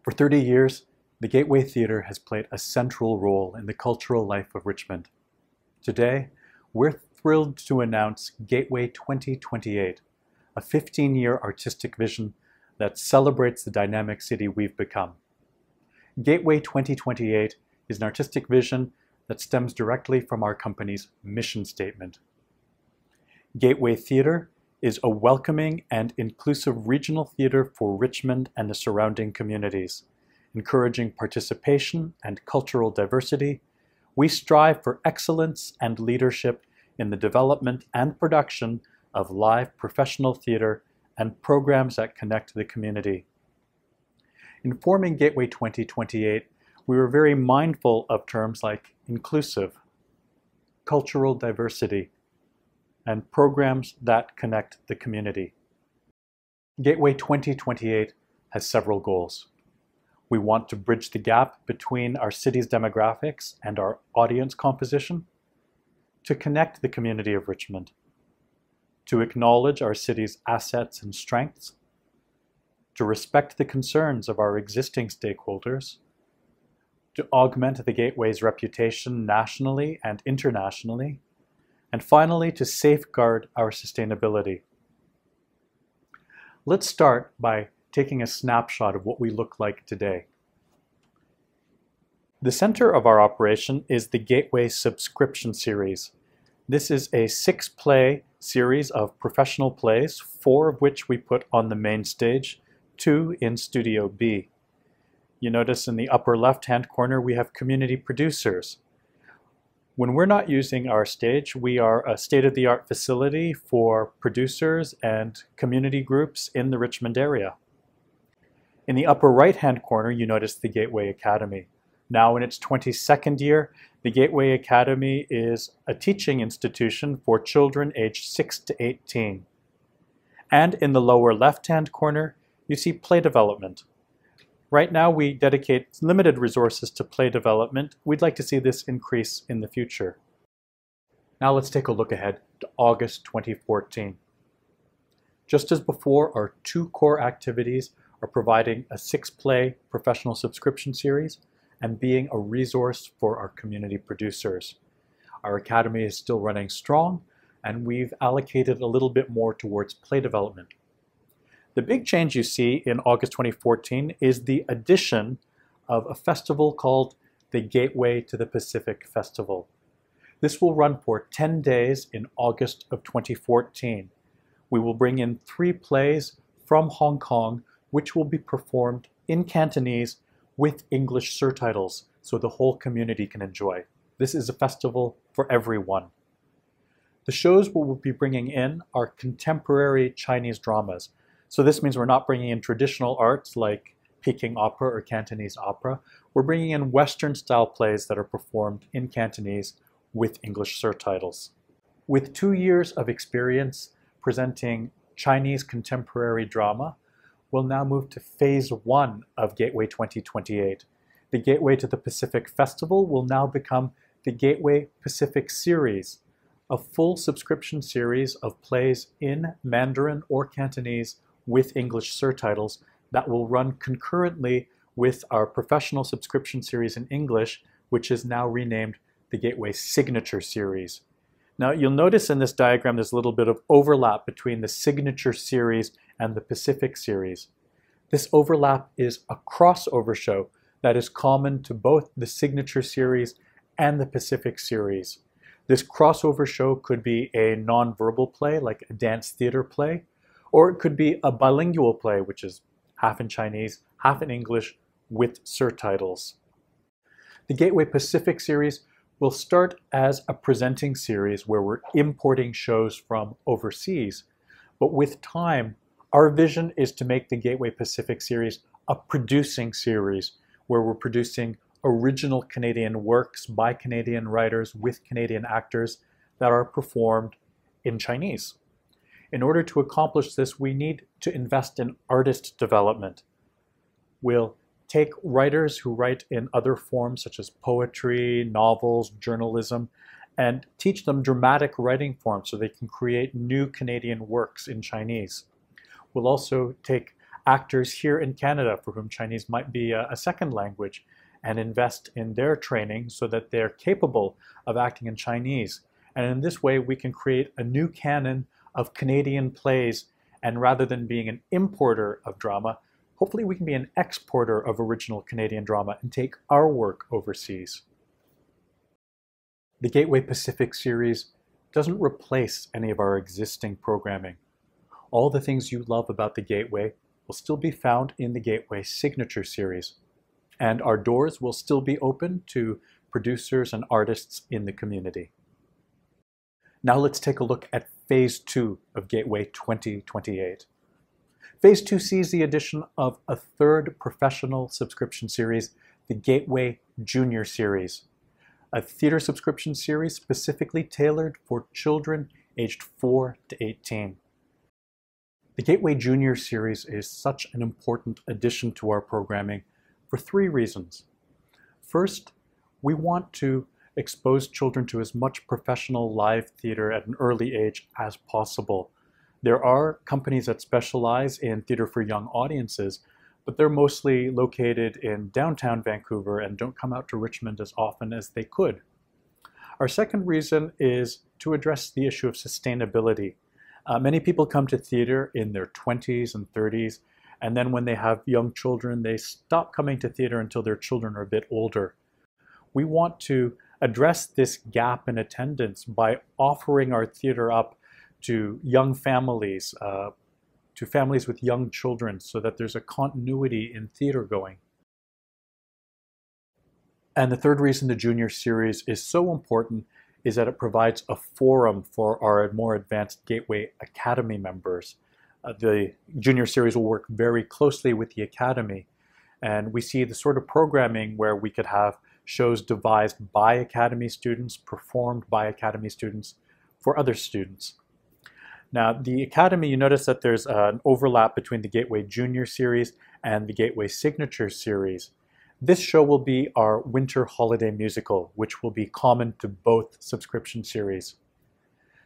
For 30 years, the Gateway Theatre has played a central role in the cultural life of Richmond. Today, we're thrilled to announce Gateway 2028, a 15-year artistic vision that celebrates the dynamic city we've become. Gateway 2028 is an artistic vision that stems directly from our company's mission statement. Gateway Theatre is a welcoming and inclusive regional theatre for Richmond and the surrounding communities. Encouraging participation and cultural diversity, we strive for excellence and leadership in the development and production of live professional theatre and programs that connect the community. In forming Gateway 2028, we were very mindful of terms like inclusive, cultural diversity, and programs that connect the community. Gateway 2028 has several goals. We want to bridge the gap between our city's demographics and our audience composition, to connect the community of Richmond, to acknowledge our city's assets and strengths, to respect the concerns of our existing stakeholders, to augment the Gateway's reputation nationally and internationally, and finally, to safeguard our sustainability. Let's start by taking a snapshot of what we look like today. The center of our operation is the Gateway Subscription Series. This is a 6-play series of professional plays, 4 of which we put on the main stage, 2 in Studio B. You notice in the upper left-hand corner we have community producers. When we're not using our stage, we are a state-of-the-art facility for producers and community groups in the Richmond area. In the upper right-hand corner, you notice the Gateway Academy. Now in its 22nd year, the Gateway Academy is a teaching institution for children aged 6 to 18. And in the lower left-hand corner, you see play development. Right now, we dedicate limited resources to play development. We'd like to see this increase in the future. Now let's take a look ahead to August 2014. Just as before, our 2 core activities are providing a 6-play professional subscription series and being a resource for our community producers. Our academy is still running strong, and we've allocated a little bit more towards play development. The big change you see in August 2014 is the addition of a festival called the Gateway to the Pacific Festival. This will run for 10 days in August of 2014. We will bring in 3 plays from Hong Kong, which will be performed in Cantonese with English surtitles, so the whole community can enjoy. This is a festival for everyone. The shows we will be bringing in are contemporary Chinese dramas. So this means we're not bringing in traditional arts like Peking opera or Cantonese opera. We're bringing in Western-style plays that are performed in Cantonese with English surtitles. With 2 years of experience presenting Chinese contemporary drama, we'll now move to Phase 1 of Gateway 2028. The Gateway to the Pacific Festival will now become the Gateway Pacific Series, a full subscription series of plays in Mandarin or Cantonese with English surtitles that will run concurrently with our professional subscription series in English, which is now renamed the Gateway Signature Series. Now you'll notice in this diagram there's a little bit of overlap between the Signature Series and the Pacific Series. This overlap is a crossover show that is common to both the Signature Series and the Pacific Series. This crossover show could be a non-verbal play, like a dance theater play, or it could be a bilingual play, which is half in Chinese, half in English, with surtitles. The Gateway Pacific Series will start as a presenting series where we're importing shows from overseas, but with time, our vision is to make the Gateway Pacific Series a producing series where we're producing original Canadian works by Canadian writers with Canadian actors that are performed in Chinese. In order to accomplish this, we need to invest in artist development. We'll take writers who write in other forms such as poetry, novels, journalism, and teach them dramatic writing forms so they can create new Canadian works in Chinese. We'll also take actors here in Canada for whom Chinese might be a second language and invest in their training so that they're capable of acting in Chinese. And in this way, we can create a new canon of Canadian plays, and rather than being an importer of drama, hopefully we can be an exporter of original Canadian drama and take our work overseas. The Gateway Pacific series doesn't replace any of our existing programming. All the things you love about the Gateway will still be found in the Gateway Signature series, and our doors will still be open to producers and artists in the community. Now let's take a look at Phase 2 of Gateway 2028. Phase 2 sees the addition of a third professional subscription series, the Gateway Junior series, a theater subscription series specifically tailored for children aged 4 to 18. The Gateway Junior series is such an important addition to our programming for 3 reasons. First, we want to expose children to as much professional live theater at an early age as possible. There are companies that specialize in theater for young audiences, but they're mostly located in downtown Vancouver and don't come out to Richmond as often as they could. Our second reason is to address the issue of sustainability. Many people come to theater in their 20s and 30s, and then when they have young children, they stop coming to theater until their children are a bit older. We want to address this gap in attendance by offering our theater up to young families, to families with young children, so that there's a continuity in theater going. And the third reason the Junior series is so important is that it provides a forum for our more advanced Gateway Academy members. The Junior series will work very closely with the Academy, and we see the sort of programming where we could have shows devised by Academy students, performed by Academy students for other students. Now, the Academy, you notice that there's an overlap between the Gateway Junior series and the Gateway Signature series. This show will be our winter holiday musical, which will be common to both subscription series.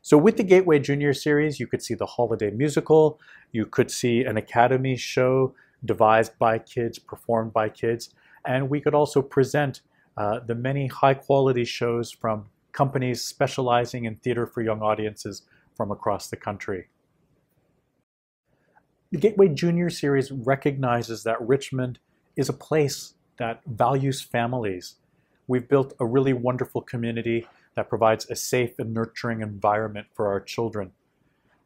So with the Gateway Junior series, you could see the holiday musical, you could see an Academy show devised by kids, performed by kids, and we could also present the many high-quality shows from companies specializing in theater for young audiences from across the country. The Gateway Junior series recognizes that Richmond is a place that values families. We've built a really wonderful community that provides a safe and nurturing environment for our children.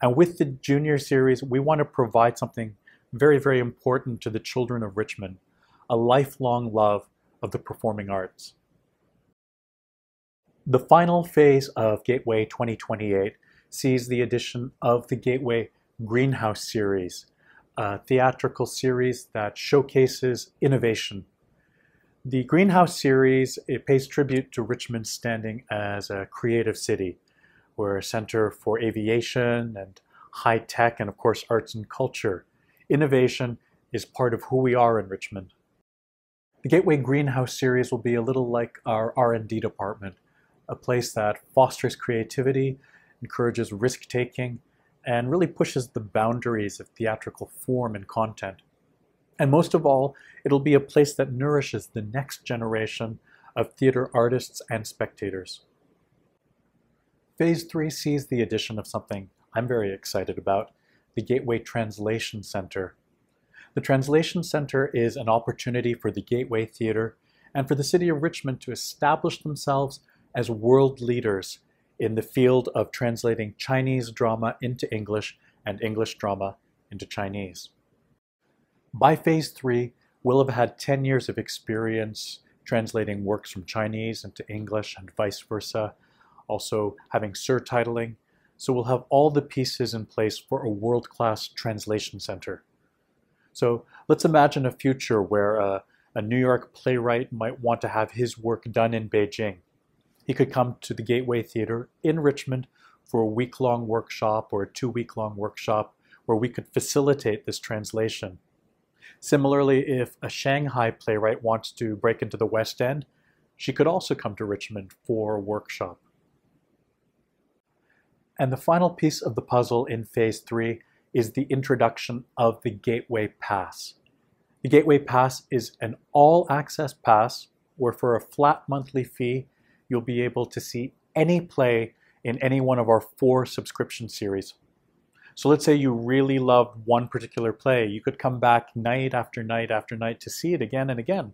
And with the Junior series, we want to provide something very, very important to the children of Richmond, a lifelong love of the performing arts. The final phase of Gateway 2028 sees the addition of the Gateway Greenhouse series, a theatrical series that showcases innovation. The Greenhouse series, it pays tribute to Richmond's standing as a creative city. We're a center for aviation and high tech and of course arts and culture. Innovation is part of who we are in Richmond. The Gateway Greenhouse series will be a little like our R&D department, a place that fosters creativity, encourages risk-taking, and really pushes the boundaries of theatrical form and content. And most of all, it'll be a place that nourishes the next generation of theater artists and spectators. Phase 3 sees the addition of something I'm very excited about, the Gateway Translation Center. The Translation Center is an opportunity for the Gateway Theatre and for the City of Richmond to establish themselves as world leaders in the field of translating Chinese drama into English and English drama into Chinese. By Phase 3, we'll have had 10 years of experience translating works from Chinese into English and vice versa, also having surtitling, so we'll have all the pieces in place for a world-class translation center. So let's imagine a future where a New York playwright might want to have his work done in Beijing. He could come to the Gateway Theatre in Richmond for a week-long workshop or a 2-week-long workshop where we could facilitate this translation. Similarly, if a Shanghai playwright wants to break into the West End, she could also come to Richmond for a workshop. And the final piece of the puzzle in Phase 3 is the introduction of the Gateway Pass. The Gateway Pass is an all-access pass where for a flat monthly fee, you'll be able to see any play in any one of our 4 subscription series. So let's say you really loved one particular play. You could come back night after night after night to see it again and again.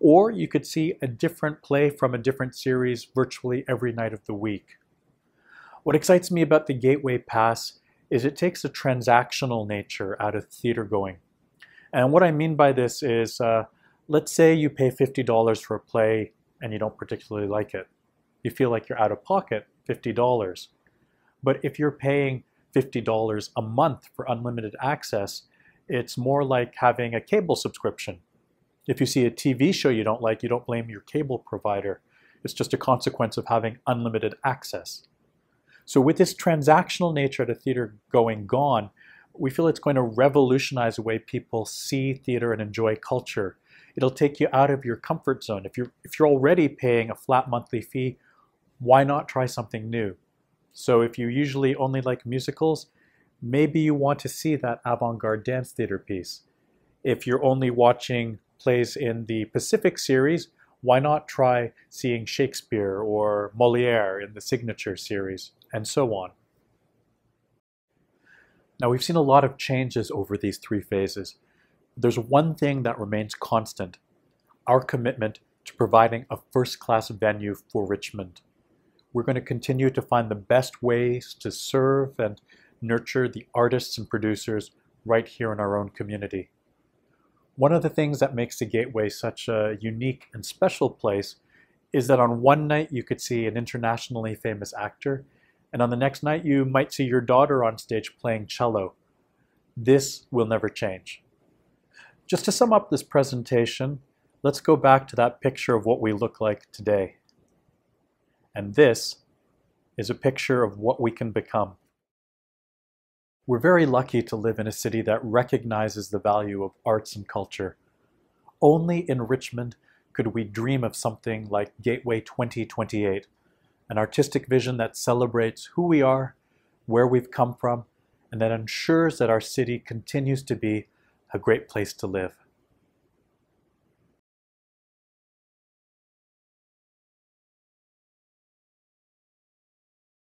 Or you could see a different play from a different series virtually every night of the week. What excites me about the Gateway Pass is it takes a transactional nature out of theater going. And what I mean by this is, let's say you pay $50 for a play and you don't particularly like it. You feel like you're out of pocket $50. But if you're paying $50 a month for unlimited access, it's more like having a cable subscription. If you see a TV show you don't like, you don't blame your cable provider. It's just a consequence of having unlimited access. So with this transactional nature of the theater going gone, we feel it's going to revolutionize the way people see theater and enjoy culture. It'll take you out of your comfort zone. If you're already paying a flat monthly fee, why not try something new? So if you usually only like musicals, maybe you want to see that avant-garde dance theater piece. If you're only watching plays in the Pacific series, why not try seeing Shakespeare or Molière in the Signature series, and so on. Now we've seen a lot of changes over these 3 phases. There's one thing that remains constant: our commitment to providing a first-class venue for Richmond. We're going to continue to find the best ways to serve and nurture the artists and producers right here in our own community. One of the things that makes the Gateway such a unique and special place is that on one night you could see an internationally famous actor, and on the next night you might see your daughter on stage playing cello. This will never change. Just to sum up this presentation, let's go back to that picture of what we look like today. And this is a picture of what we can become. We're very lucky to live in a city that recognizes the value of arts and culture. Only in Richmond could we dream of something like Gateway 2028, an artistic vision that celebrates who we are, where we've come from, and that ensures that our city continues to be a great place to live.